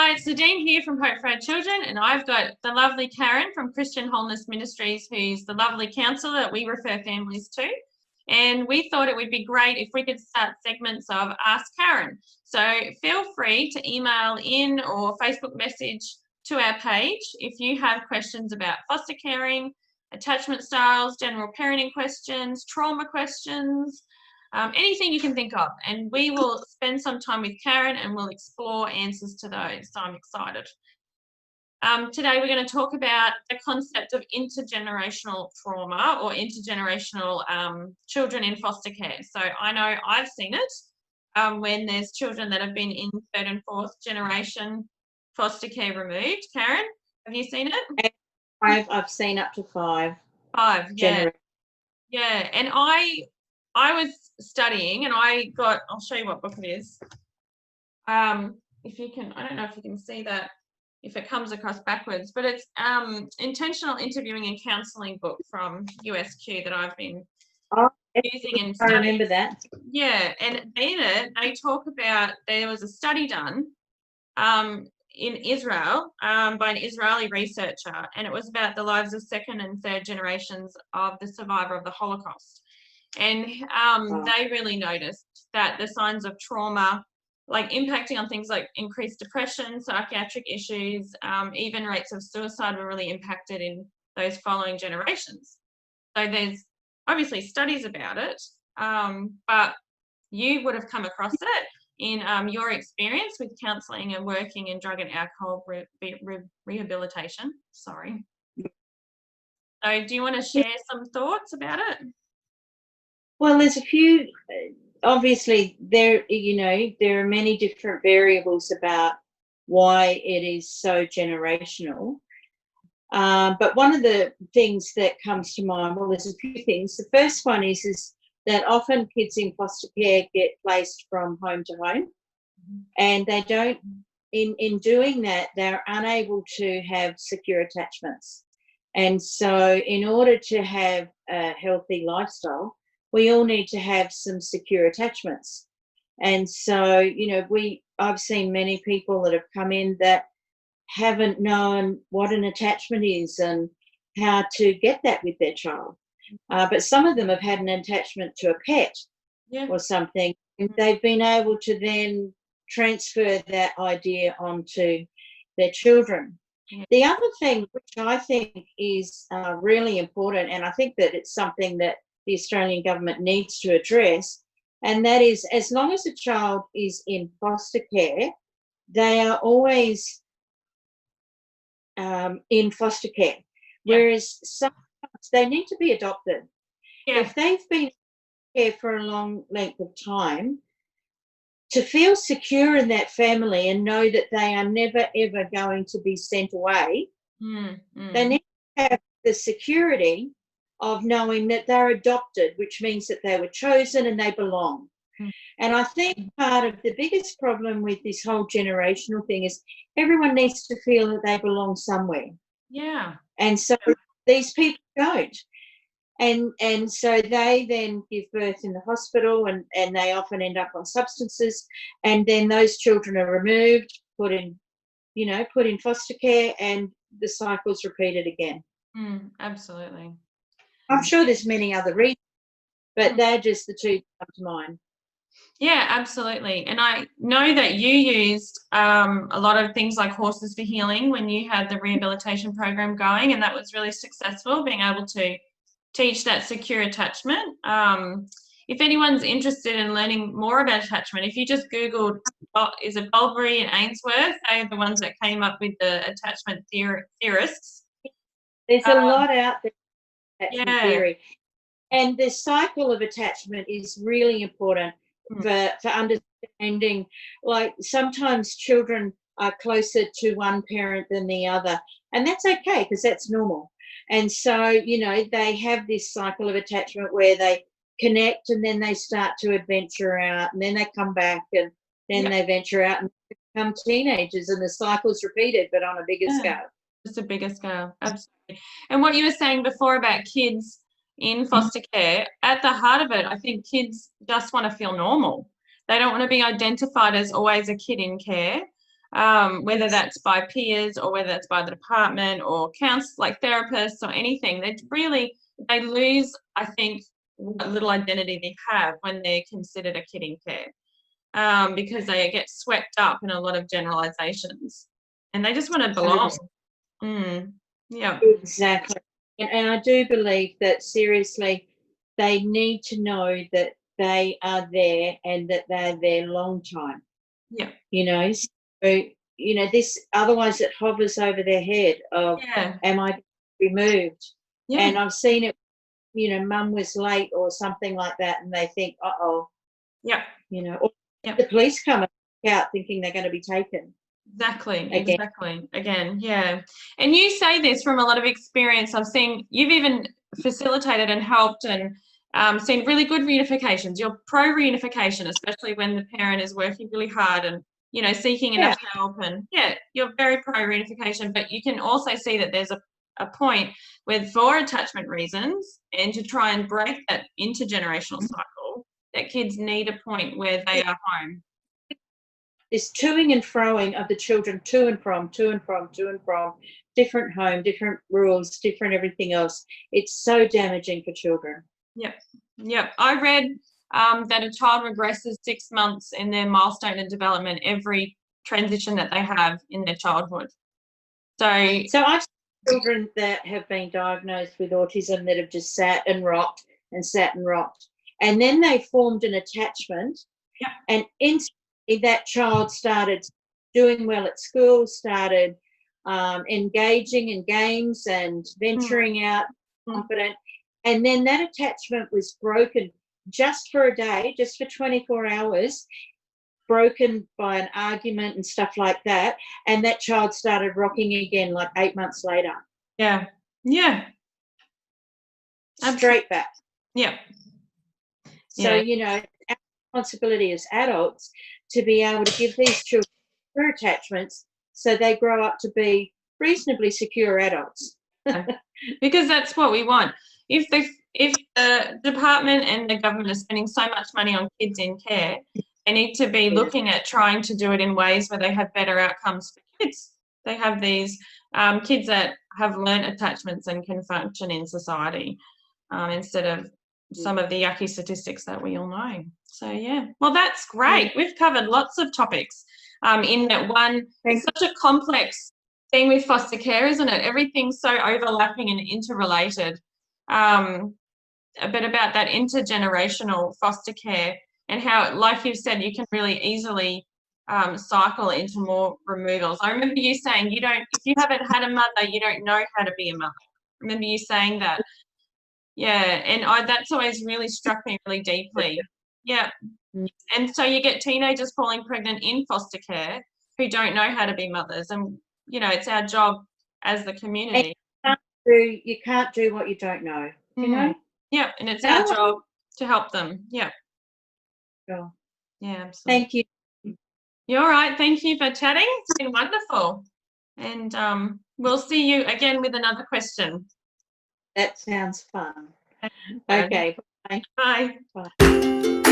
Hi, it's Nadine here from Hope for Our Children, and I've got the lovely Karen from Christian Wholeness Ministries, who's the lovely counsellor that we refer families to. And we thought it would be great if we could start segments of Ask Karen. So feel free to email in or Facebook message to our page if you have questions about foster caring, attachment styles, general parenting questions, trauma questions, anything you can think of, and we will spend some time with Karen and we'll explore answers to those. So I'm excited. Today we're going to talk about the concept of intergenerational trauma or intergenerational children in foster care. So I know I've seen it when there's children that have been in third and fourth generation foster care removed. Karen, have you seen it? I've seen up to five. Five, yeah. Yeah, and I was studying and I'll show you what book it is. If you can, I don't know if you can see that, if it comes across backwards, but it's Intentional Interviewing and Counselling book from USQ that I've been using and studying. I remember that. Yeah, and in it, they talk about, there was a study done in Israel by an Israeli researcher, and it was about the lives of second and third generations of the survivor of the Holocaust. And they really noticed that the signs of trauma, like impacting on things like increased depression, psychiatric issues, even rates of suicide were really impacted in those following generations. So there's obviously studies about it, but you would have come across it in your experience with counselling and working in drug and alcohol rehabilitation. Sorry. So do you want to share some thoughts about it? Well, there's a few, obviously there are many different variables about why it is so generational. But one of the things that comes to mind, well, there's a few things. The first one is that often kids in foster care get placed from home to home, and they don't, in doing that, they're unable to have secure attachments. And so in order to have a healthy lifestyle, we all need to have some secure attachments. And so, I've seen many people that have come in that haven't known what an attachment is and how to get that with their child. But some of them have had an attachment to a pet or something, and they've been able to then transfer that idea onto their children. The other thing which I think is really important, and I think that it's something that the Australian government needs to address, and that is, as long as a child is in foster care, they are always in foster care, whereas sometimes they need to be adopted. If they've been in care for a long length of time, to feel secure in that family and know that they are never, ever going to be sent away, they need to have the security of knowing that they're adopted, which means that they were chosen and they belong. And I think part of the biggest problem with this whole generational thing is everyone needs to feel that they belong somewhere. Yeah. And so these people don't. And so they then give birth in the hospital, and they often end up on substances, and then those children are removed, put in foster care, and the cycle's repeated again. Absolutely. I'm sure there's many other reasons, but they're just the two that come to mind. Yeah, absolutely. And I know that you used a lot of things like Horses for Healing when you had the rehabilitation program going, and that was really successful, being able to teach that secure attachment. If anyone's interested in learning more about attachment, if you just Googled, is it Bulbury and Ainsworth? They're the ones that came up with the attachment theorists. There's a lot out there, attachment theory. And the cycle of attachment is really important for understanding. Like, sometimes children are closer to one parent than the other, and that's okay because that's normal. And so, they have this cycle of attachment where they connect and then they start to adventure out, and then they come back and then they venture out and become teenagers, and the cycle's repeated, but on a bigger scale. Just a bigger scale, absolutely. And what you were saying before about kids in foster care, at the heart of it, I think kids just want to feel normal. They don't want to be identified as always a kid in care. whether that's by peers or whether that's by the department or like therapists or anything. They lose, I think, what little identity they have when they're considered a kid in care, because they get swept up in a lot of generalizations and they just want to belong. Yeah. Exactly. And I do believe that, seriously, they need to know that they are there and that they're there long time. Yeah. You know, so, you know, this, otherwise it hovers over their head of, am I removed? Yeah. And I've seen it, you know, mum was late or something like that, and they think, uh-oh. Yeah. You know, or the police come out thinking they're going to be taken. Exactly. Again, yeah. And you say this from a lot of experience. I've seen you've even facilitated and helped and seen really good reunifications. You're pro reunification, especially when the parent is working really hard and, you know, seeking enough help. And you're very pro reunification, but you can also see that there's a point with, for attachment reasons and to try and break that intergenerational cycle, that kids need a point where they are home. This toing and froing of the children to and from, different home, different rules, different everything else. It's so damaging for children. Yep. I read that a child regresses 6 months in their milestone in development every transition that they have in their childhood. So I've seen children that have been diagnosed with autism that have just sat and rocked, and then they formed an attachment, and instantly that child started doing well at school, started engaging in games and venturing out, confident. And then that attachment was broken just for a day, just for 24 hours, broken by an argument and stuff like that. And that child started rocking again like 8 months later. Yeah. Straight back. Yeah. So, you know, our responsibility as adults to be able to give these children secure attachments so they grow up to be reasonably secure adults. Because that's what we want. If the department and the government are spending so much money on kids in care, they need to be looking at trying to do it in ways where they have better outcomes for kids. They have these kids that have learned attachments and can function in society, instead of some of the yucky statistics that we all know. So, well, that's great. We've covered lots of topics in that one. It's such a complex thing with foster care, isn't it? Everything's so overlapping and interrelated. But about that intergenerational foster care and how, like you've said, you can really easily cycle into more removals. I remember you saying if you haven't had a mother, you don't know how to be a mother. I remember you saying that. Yeah, and that's always really struck me really deeply. Yeah. And so you get teenagers falling pregnant in foster care who don't know how to be mothers. And, you know, it's our job as the community. You can't do what you don't know, you know? Yeah, and it's our job to help them. Yeah. Sure. Yeah, absolutely. Thank you. You're all right. Thank you for chatting. It's been wonderful. And we'll see you again with another question. That sounds fun. Okay. Bye. Bye.